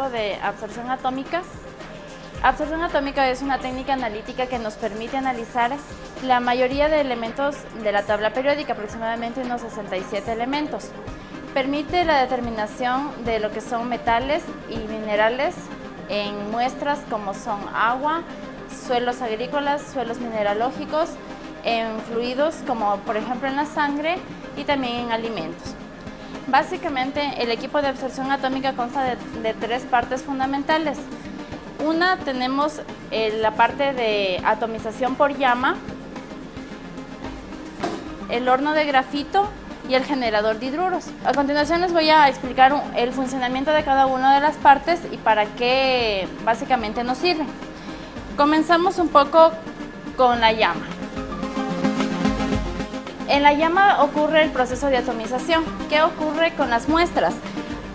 poco de absorción atómica. Absorción atómica es una técnica analítica que nos permite analizar la mayoría de elementos de la tabla periódica, aproximadamente unos 67 elementos. Permite la determinación de lo que son metales y minerales en muestras como son agua, suelos agrícolas, suelos mineralógicos, en fluidos como por ejemplo en la sangre y también en alimentos. Básicamente el equipo de absorción atómica consta de tres partes fundamentales. Una, tenemos la parte de atomización por llama, el horno de grafito y el generador de hidruros. A continuación les voy a explicar el funcionamiento de cada una de las partes y para qué básicamente nos sirven. Comenzamos un poco con la llama. En la llama ocurre el proceso de atomización. ¿Qué ocurre con las muestras?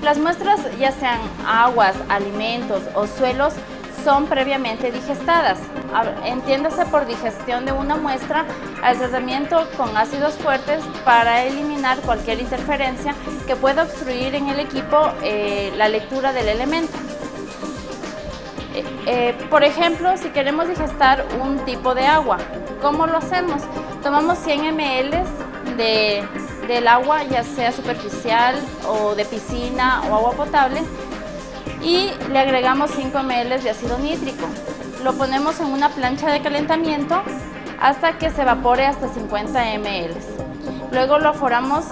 Las muestras, ya sean aguas, alimentos o suelos, son previamente digestadas. Entiéndase por digestión de una muestra al tratamiento con ácidos fuertes para eliminar cualquier interferencia que pueda obstruir en el equipo la lectura del elemento. Por ejemplo, si queremos digestar un tipo de agua, ¿cómo lo hacemos? Tomamos 100 ml del agua, ya sea superficial o de piscina o agua potable, y le agregamos 5 ml de ácido nítrico. Lo ponemos en una plancha de calentamiento hasta que se evapore hasta 50 ml. Luego lo aforamos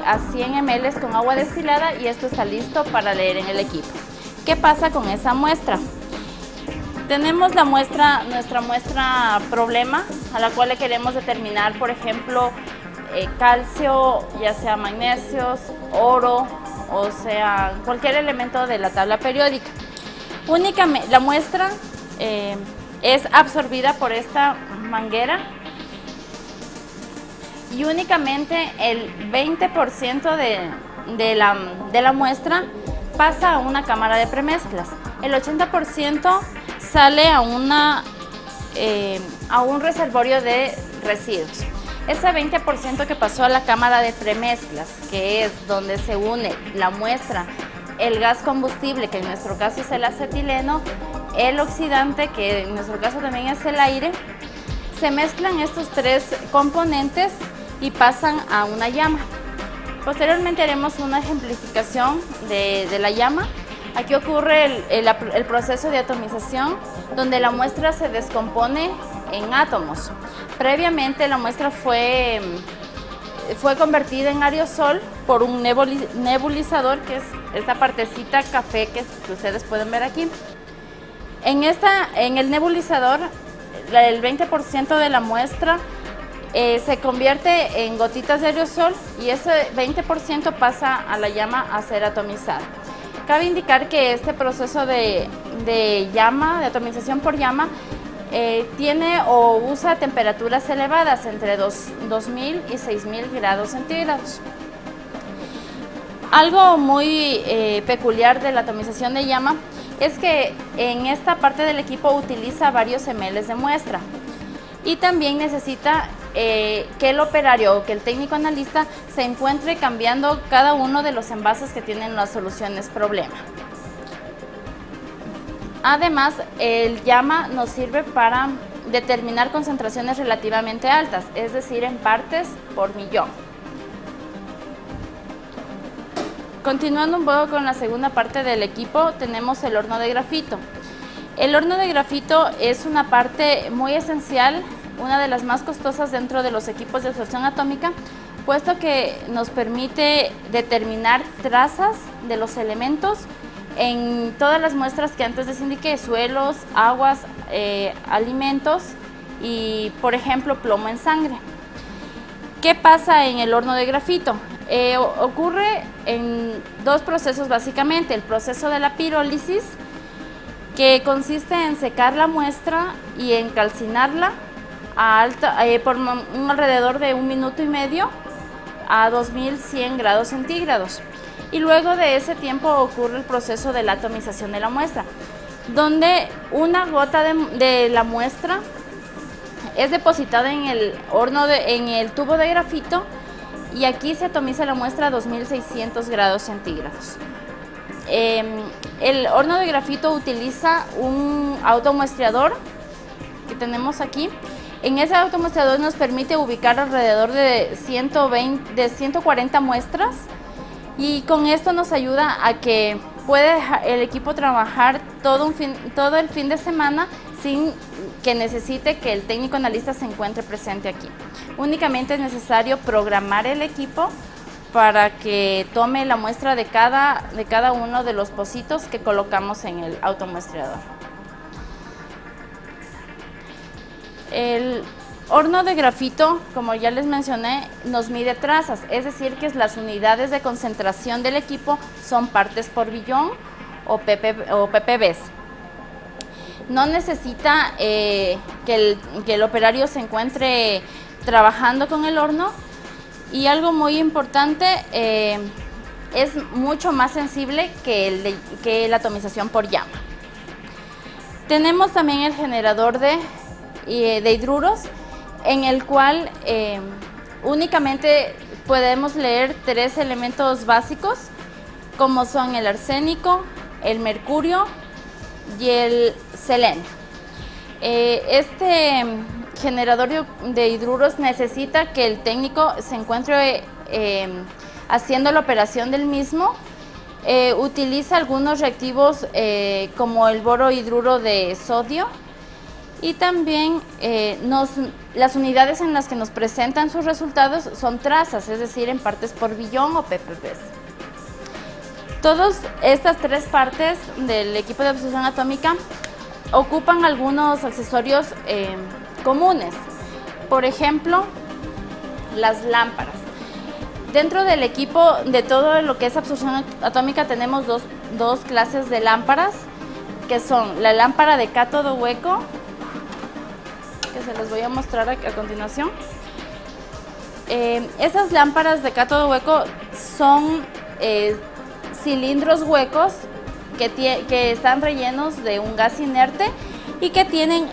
a 100 ml con agua destilada y esto está listo para leer en el equipo. ¿Qué pasa con esa muestra? Tenemos nuestra muestra problema, a la cual le queremos determinar, por ejemplo, calcio, ya sea magnesios, oro, o sea, cualquier elemento de la tabla periódica. Únicamente la muestra es absorbida por esta manguera y únicamente el 20% de la muestra pasa a una cámara de premezclas. El 80% sale a un reservorio de residuos. Ese 20% que pasó a la cámara de premezclas, que es donde se une la muestra, el gas combustible, que en nuestro caso es el acetileno, el oxidante, que en nuestro caso también es el aire, se mezclan estos tres componentes y pasan a una llama. Posteriormente haremos una ejemplificación de la llama. Aquí ocurre el proceso de atomización, donde la muestra se descompone en átomos. Previamente la muestra fue convertida en aerosol por un nebulizador, que es esta partecita café que ustedes pueden ver aquí. En el nebulizador, el 20% de la muestra se convierte en gotitas de aerosol y ese 20% pasa a la llama a ser atomizada. Cabe indicar que este proceso de atomización por llama, tiene o usa temperaturas elevadas entre 2000 y 6000 grados centígrados. Algo muy peculiar de la atomización de llama es que en esta parte del equipo utiliza varios ml de muestra y también necesita que el operario o que el técnico analista se encuentre cambiando cada uno de los envases que tienen las soluciones problema. Además, el llama nos sirve para determinar concentraciones relativamente altas, es decir, en partes por millón. Continuando un poco con la segunda parte del equipo, tenemos el horno de grafito. El horno de grafito es una parte muy esencial, una de las más costosas dentro de los equipos de absorción atómica, puesto que nos permite determinar trazas de los elementos en todas las muestras que antes les indiqué: suelos, aguas, alimentos y, por ejemplo, plomo en sangre. ¿Qué pasa en el horno de grafito? Ocurre en dos procesos básicamente: el proceso de la pirólisis, que consiste en secar la muestra y en calcinarla por un alrededor de 1 minuto y medio a 2100 grados centígrados. Y luego de ese tiempo ocurre el proceso de la atomización de la muestra, donde una gota de la muestra es depositada en el tubo de grafito y aquí se atomiza la muestra a 2600 grados centígrados. El horno de grafito utiliza un automuestreador que tenemos aquí. En ese automuestreador nos permite ubicar alrededor de 140 muestras, y con esto nos ayuda a que puede el equipo trabajar todo el fin de semana sin que necesite que el técnico analista se encuentre presente aquí. Únicamente es necesario programar el equipo para que tome la muestra de cada uno de los pocitos que colocamos en el automuestreador. El horno de grafito, como ya les mencioné, nos mide trazas, es decir, que las unidades de concentración del equipo son partes por billón o ppbs. No necesita que el operario se encuentre trabajando con el horno, y algo muy importante, es mucho más sensible que la atomización por llama. Tenemos también el generador de hidruros, en el cual únicamente podemos leer 3 elementos básicos, como son el arsénico, el mercurio y el selenio. Este generador de hidruros necesita que el técnico se encuentre haciendo la operación del mismo. Utiliza algunos reactivos como el borohidruro de sodio, y también las unidades en las que nos presentan sus resultados son trazas, es decir, en partes por billón o ppbs. Todas estas 3 partes del equipo de absorción atómica ocupan algunos accesorios comunes. Por ejemplo, las lámparas. Dentro del equipo de todo lo que es absorción atómica tenemos dos clases de lámparas, que son la lámpara de cátodo hueco, que se les voy a mostrar a continuación. Esas lámparas de cátodo hueco son cilindros huecos que están rellenos de un gas inerte y que tienen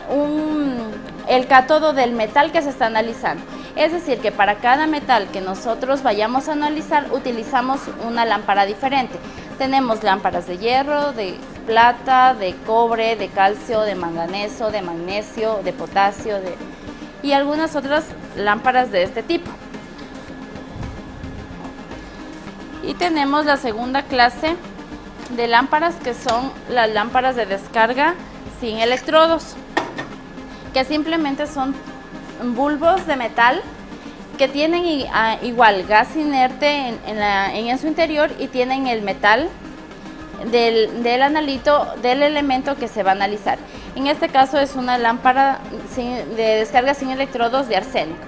el cátodo del metal que se está analizando. Es decir, que para cada metal que nosotros vayamos a analizar utilizamos una lámpara diferente. Tenemos lámparas de hierro, de plata, de cobre, de calcio, de manganeso, de magnesio, de potasio y algunas otras lámparas de este tipo. Y tenemos la segunda clase de lámparas, que son las lámparas de descarga sin electrodos, que simplemente son bulbos de metal que tienen igual gas inerte en su interior, y tienen el metal del analito del elemento que se va a analizar. En este caso es una lámpara de descarga sin electrodos de arsénico.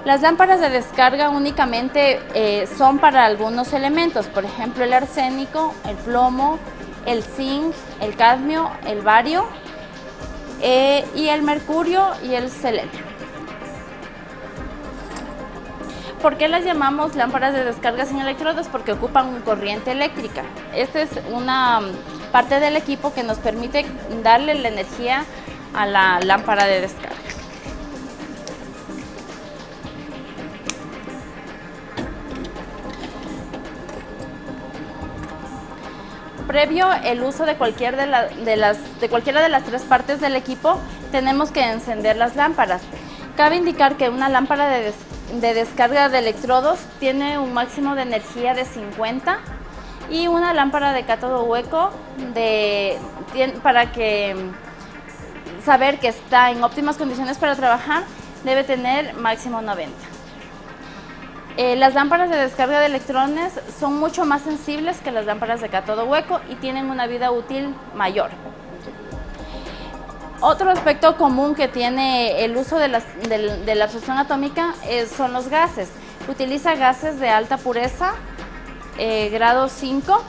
Las lámparas de descarga únicamente son para algunos elementos, por ejemplo el arsénico, el plomo, el zinc, el cadmio, el bario y el mercurio y el selenio. ¿Por qué las llamamos lámparas de descarga sin electrodos? Porque ocupan corriente eléctrica. Esta es una parte del equipo que nos permite darle la energía a la lámpara de descarga. Previo el uso de cualquiera de las 3 partes del equipo, tenemos que encender las lámparas. Cabe indicar que una lámpara de descarga de electrodos tiene un máximo de energía de 50, y una lámpara de cátodo hueco para saber que está en óptimas condiciones para trabajar debe tener máximo 90. Las lámparas de descarga de electrones son mucho más sensibles que las lámparas de cátodo hueco y tienen una vida útil mayor. Otro aspecto común que tiene el uso de la absorción atómica son los gases. Utiliza gases de alta pureza, grado 5.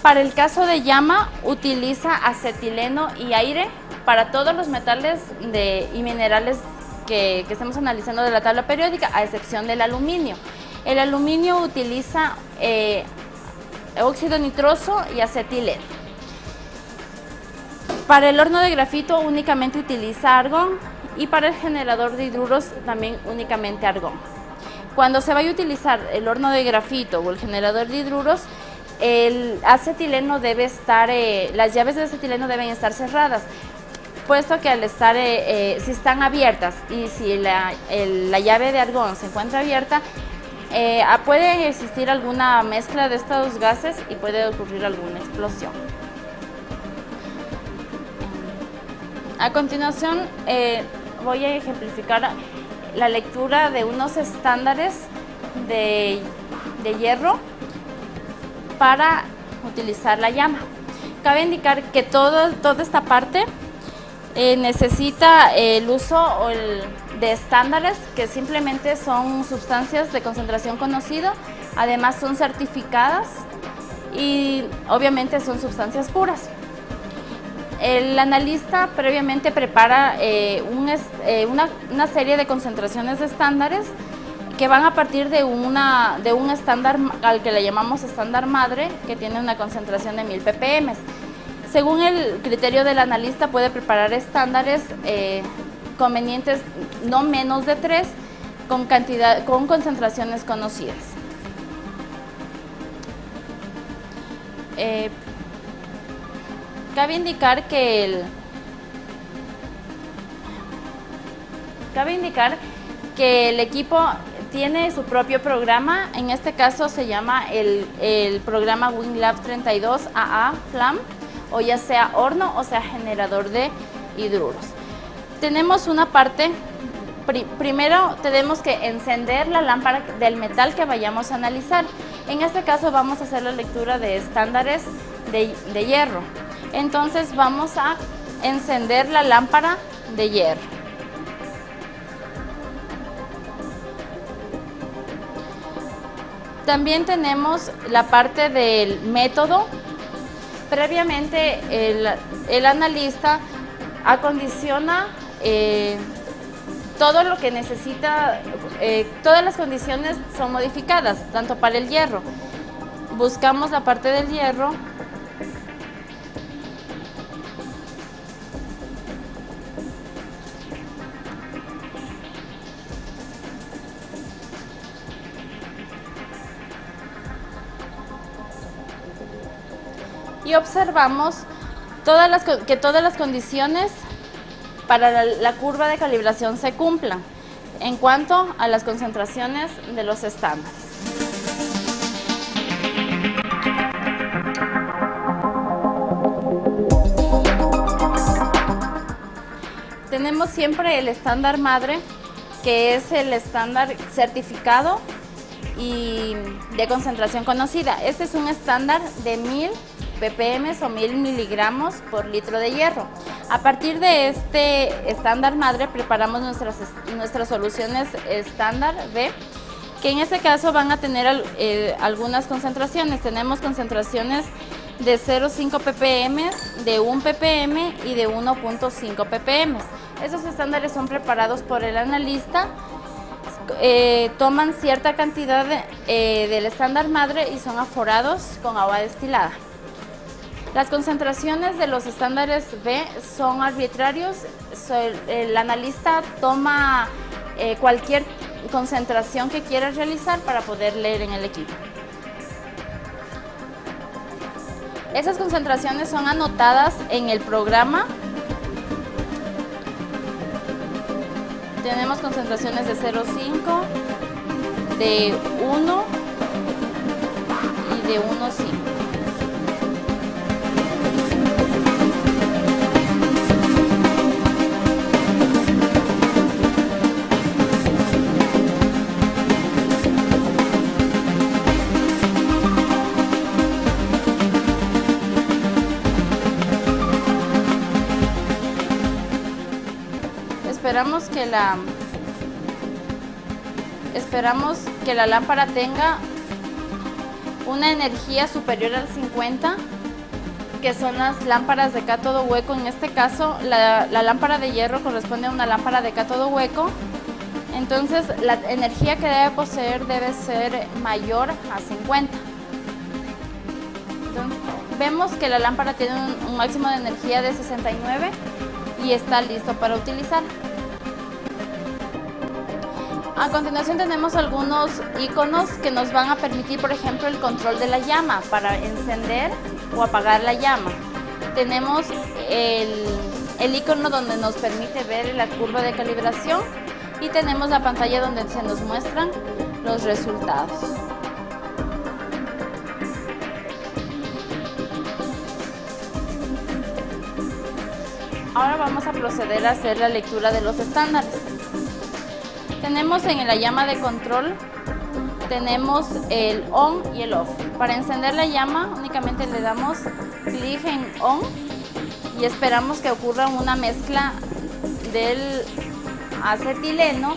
Para el caso de llama, utiliza acetileno y aire para todos los metales y minerales que estemos analizando de la tabla periódica, a excepción del aluminio. El aluminio utiliza óxido nitroso y acetileno. Para el horno de grafito únicamente utiliza argón, y para el generador de hidruros también únicamente argón. Cuando se vaya a utilizar el horno de grafito o el generador de hidruros, el acetileno debe estar, las llaves de acetileno deben estar cerradas, puesto que al estar, si están abiertas y si la llave de argón se encuentra abierta, puede existir alguna mezcla de estos gases y puede ocurrir alguna explosión. A continuación voy a ejemplificar la lectura de unos estándares de hierro para utilizar la llama. Cabe indicar que toda esta parte necesita el uso de estándares que simplemente son sustancias de concentración conocida, además son certificadas y obviamente son sustancias puras. El analista previamente prepara una serie de concentraciones de estándares que van a partir de un estándar al que le llamamos estándar madre, que tiene una concentración de 1000 ppm. Según el criterio del analista puede preparar estándares convenientes no menos de 3 con concentraciones conocidas. Cabe indicar que el equipo tiene su propio programa. En este caso se llama el programa WinLab 32 AA FLAM, o ya sea horno o sea generador de hidruros. Tenemos una parte, primero tenemos que encender la lámpara del metal que vayamos a analizar. En este caso vamos a hacer la lectura de estándares de hierro. Entonces vamos a encender la lámpara de hierro. También tenemos la parte del método. Previamente el analista acondiciona todo lo que necesita, todas las condiciones son modificadas, tanto para el hierro. Buscamos la parte del hierro. Y observamos que todas las condiciones para la curva de calibración se cumplan en cuanto a las concentraciones de los estándares. Tenemos siempre el estándar madre, que es el estándar certificado y de concentración conocida. Este es un estándar de 1000 ppm o 1000 miligramos por litro de hierro. A partir de este estándar madre preparamos nuestras soluciones estándar B, que en este caso van a tener algunas concentraciones. Tenemos concentraciones de 0,5 ppm, de 1 ppm y de 1,5 ppm. Esos estándares son preparados por el analista, toman cierta cantidad del estándar madre y son aforados con agua destilada. Las concentraciones de los estándares B son arbitrarios. El analista toma cualquier concentración que quiera realizar para poder leer en el equipo. Esas concentraciones son anotadas en el programa. Tenemos concentraciones de 0,5, de 1 y de 1,5. Esperamos que la lámpara tenga una energía superior al 50, que son las lámparas de cátodo hueco. En este caso, la lámpara de hierro corresponde a una lámpara de cátodo hueco. Entonces, la energía que debe poseer debe ser mayor a 50. Entonces, vemos que la lámpara tiene un máximo de energía de 69 y está listo para utilizar. A continuación tenemos algunos iconos que nos van a permitir, por ejemplo, el control de la llama para encender o apagar la llama. Tenemos el icono donde nos permite ver la curva de calibración y tenemos la pantalla donde se nos muestran los resultados. Ahora vamos a proceder a hacer la lectura de los estándares. Tenemos en la llama de control, tenemos el on y el off. Para encender la llama únicamente le damos clic en on y esperamos que ocurra una mezcla del acetileno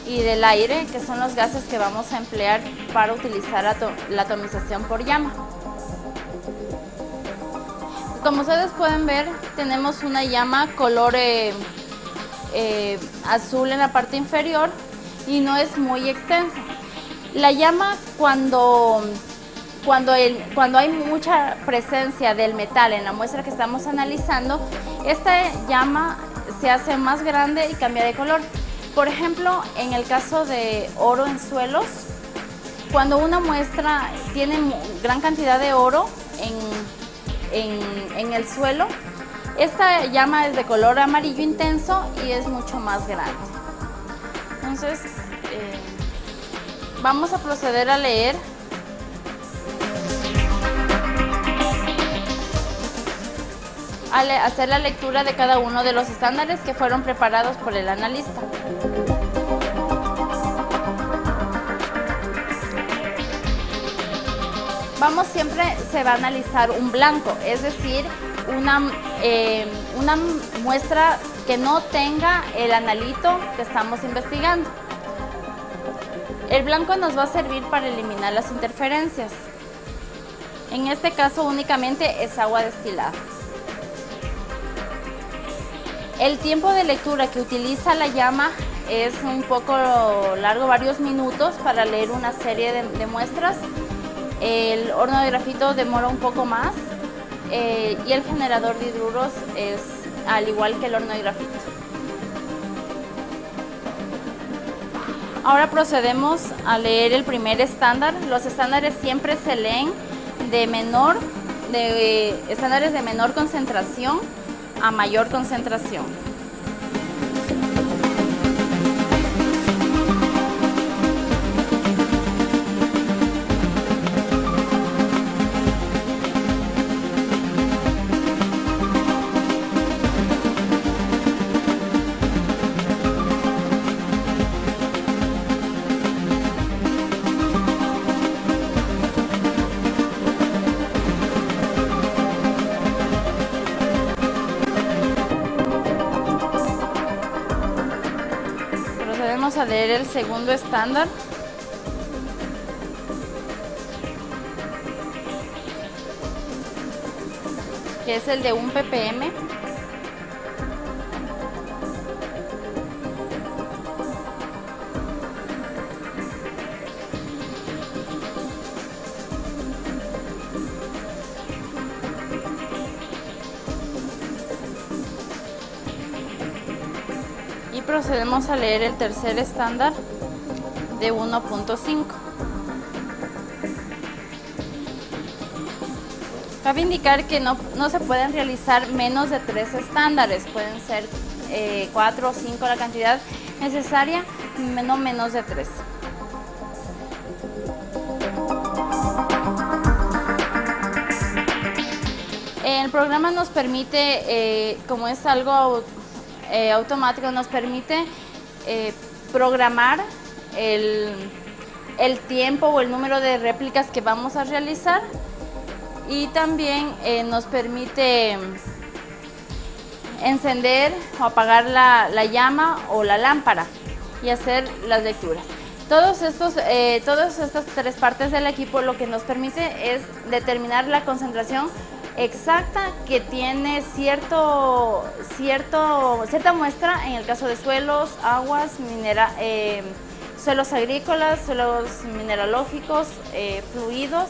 y del aire, que son los gases que vamos a emplear para utilizar la atomización por llama. Como ustedes pueden ver, tenemos una llama color azul en la parte inferior y no es muy extensa. La llama cuando hay mucha presencia del metal en la muestra que estamos analizando, esta llama se hace más grande y cambia de color. Por ejemplo, en el caso de oro en suelos, cuando una muestra tiene gran cantidad de oro en el suelo, esta llama es de color amarillo intenso y es mucho más grande. Entonces, vamos a proceder a leer. A hacer la lectura de cada uno de los estándares que fueron preparados por el analista. Siempre se va a analizar un blanco, es decir, una muestra que no tenga el analito que estamos investigando. El blanco nos va a servir para eliminar las interferencias. En este caso únicamente es agua destilada. El tiempo de lectura que utiliza la llama es un poco largo, varios minutos para leer una serie de muestras. El horno de grafito demora un poco más y el generador de hidruros es al igual que el horno de grafito. Ahora procedemos a leer el primer estándar. Los estándares siempre se leen de estándares de menor concentración a mayor concentración. Procedemos a leer el segundo estándar. Que es el de 1 ppm. Y procedemos a leer el tercer estándar de 1.5. Cabe indicar que no se pueden realizar menos de 3 estándares, pueden ser 4 o 5 la cantidad necesaria, no menos de 3. El programa nos permite, como es algo automático, nos permite programar el tiempo o el número de réplicas que vamos a realizar. Y también nos permite encender o apagar la llama o la lámpara y hacer las lecturas. Todas estas 3 partes del equipo lo que nos permite es determinar la concentración exacta que tiene cierta muestra en el caso de suelos, aguas, suelos agrícolas, suelos mineralógicos, fluidos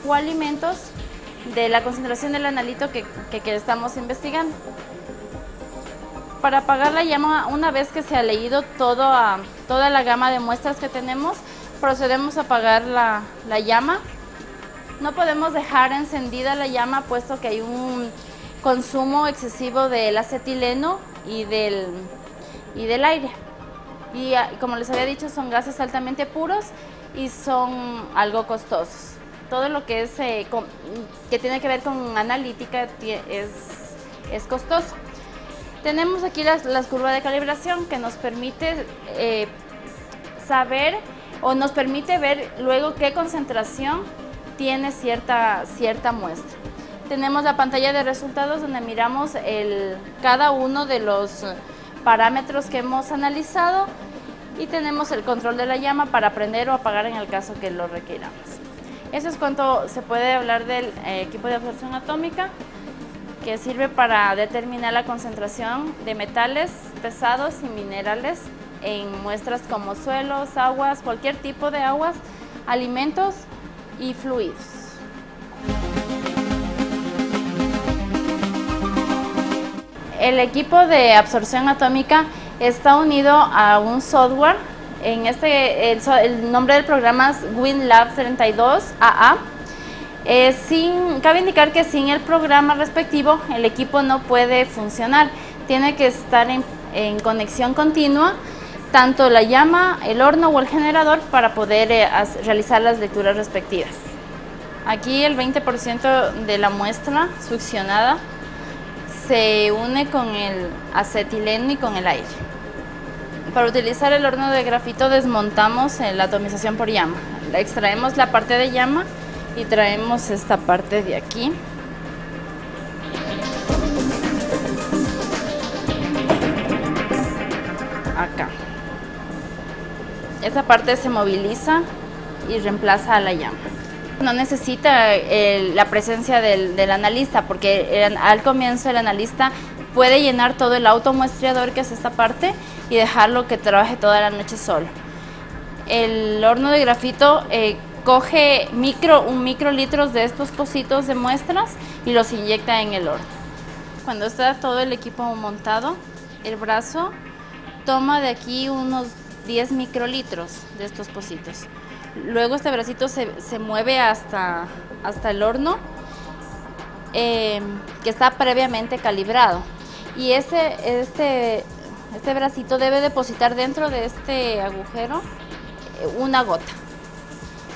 o alimentos, de la concentración del analito que estamos investigando. Para apagar la llama, una vez que se ha leído toda la gama de muestras que tenemos, procedemos a apagar la llama. No podemos dejar encendida la llama puesto que hay un consumo excesivo del acetileno y del aire. Y como les había dicho, son gases altamente puros y son algo costosos. Todo lo que es que tiene que ver con analítica es costoso. Tenemos aquí las curvas de calibración que nos permite saber o nos permite ver luego qué concentración tiene cierta muestra. Tenemos la pantalla de resultados donde miramos cada uno de los parámetros que hemos analizado y tenemos el control de la llama para prender o apagar en el caso que lo requiramos. Eso es cuanto se puede hablar del equipo de absorción atómica, que sirve para determinar la concentración de metales pesados y minerales en muestras como suelos, aguas, cualquier tipo de aguas, alimentos y fluidos. El equipo de absorción atómica está unido a un software. El nombre del programa es WinLab 32AA. Cabe indicar que sin el programa respectivo el equipo no puede funcionar. Tiene que estar en conexión continua, tanto la llama, el horno o el generador, para poder realizar las lecturas respectivas. Aquí el 20% de la muestra succionada se une con el acetileno y con el aire. Para utilizar el horno de grafito desmontamos la atomización por llama. Extraemos la parte de llama y traemos esta parte de aquí. Acá. Esta parte se moviliza y reemplaza a la llama. No necesita la presencia del analista, porque al comienzo el analista puede llenar todo el automuestreador, que es esta parte, y dejarlo que trabaje toda la noche solo. El horno de grafito coge microlitros de estos pocitos de muestras y los inyecta en el horno. Cuando está todo el equipo montado, el brazo toma de aquí unos 10 microlitros de estos pocitos. Luego este bracito se mueve hasta el horno, que está previamente calibrado. Y este bracito debe depositar dentro de este agujero una gota.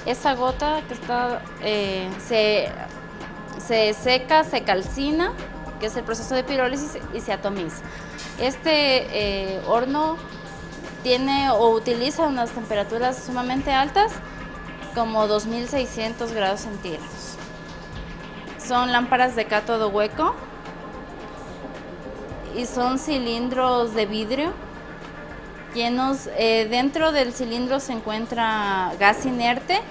Esa gota que está se seca, se calcina, que es el proceso de pirólisis, y se atomiza. Este horno tiene o utiliza unas temperaturas sumamente altas, como 2600 grados centígrados. Son lámparas de cátodo hueco y son cilindros de vidrio llenos. Dentro del cilindro se encuentra gas inerte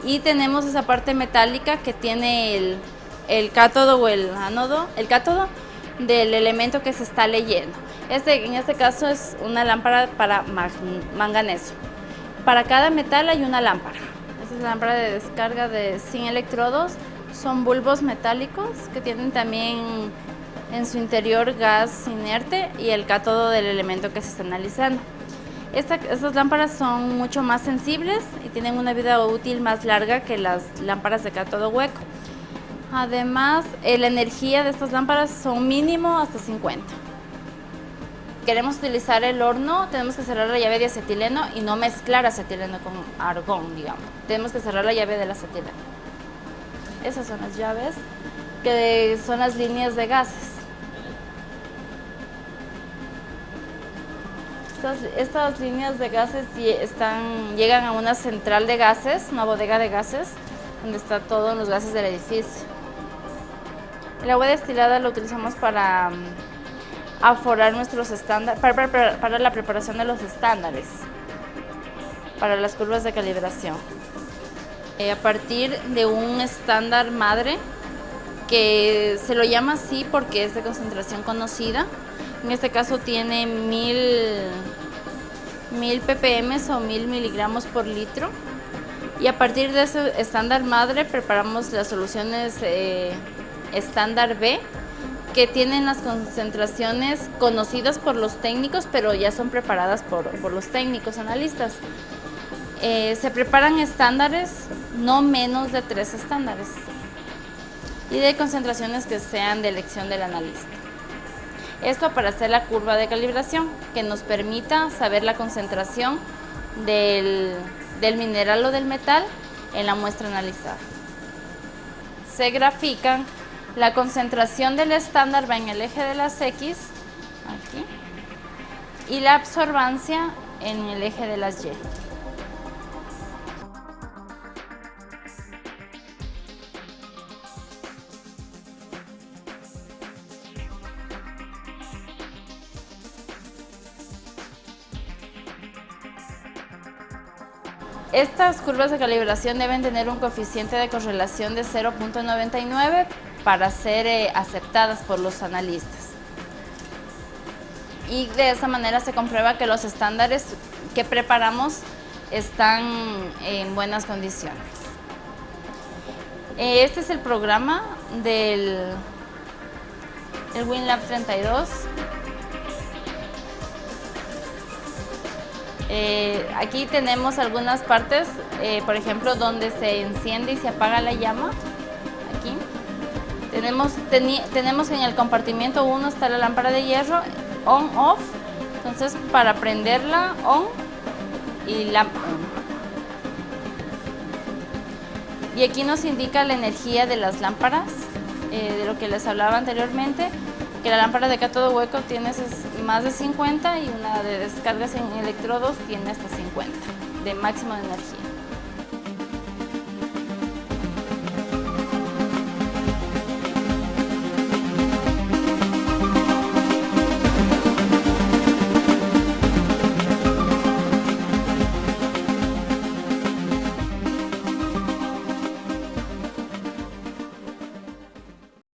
y tenemos esa parte metálica que tiene el cátodo o el ánodo, el cátodo del elemento que se está leyendo. En este caso es una lámpara para manganeso. Para cada metal hay una lámpara. Esta es la lámpara de descarga sin electrodos. Son bulbos metálicos que tienen también en su interior gas inerte y el cátodo del elemento que se está analizando. Estas lámparas son mucho más sensibles y tienen una vida útil más larga que las lámparas de cátodo hueco. Además, la energía de estas lámparas son mínimo hasta 50. Queremos utilizar el horno, tenemos que cerrar la llave de acetileno y no mezclar acetileno con argón, digamos. Tenemos que cerrar la llave del acetileno. Esas son las llaves, que son las líneas de gases. Estas líneas de gases llegan a una central de gases, una bodega de gases, donde están todos los gases del edificio. El agua destilada la utilizamos para aforar nuestros estándares, para la preparación de los estándares, para las curvas de calibración. A partir de un estándar madre, que se lo llama así porque es de concentración conocida. En este caso tiene 1000 ppm o 1000 miligramos por litro. Y a partir de ese estándar madre preparamos las soluciones estándar B, que tienen las concentraciones conocidas por los técnicos, pero ya son preparadas por los técnicos analistas. Se preparan estándares, no menos de 3 estándares, y de concentraciones que sean de elección del analista. Esto para hacer la curva de calibración, que nos permita saber la concentración del mineral o del metal en la muestra analizada. Se grafican, la concentración del estándar va en el eje de las X, aquí, y la absorbancia en el eje de las Y. Estas curvas de calibración deben tener un coeficiente de correlación de 0.99 para ser aceptadas por los analistas. Y de esa manera se comprueba que los estándares que preparamos están en buenas condiciones. Este es el programa del WinLab 32. Aquí tenemos algunas partes, por ejemplo, donde se enciende y se apaga la llama. Aquí tenemos en el compartimiento 1 está la lámpara de hierro on-off, entonces para prenderla on y la on. Y aquí nos indica la energía de las lámparas, de lo que les hablaba anteriormente, que la lámpara de cátodo hueco tiene más de 50 y una de descargas en electrodos tiene hasta 50 de máximo de energía.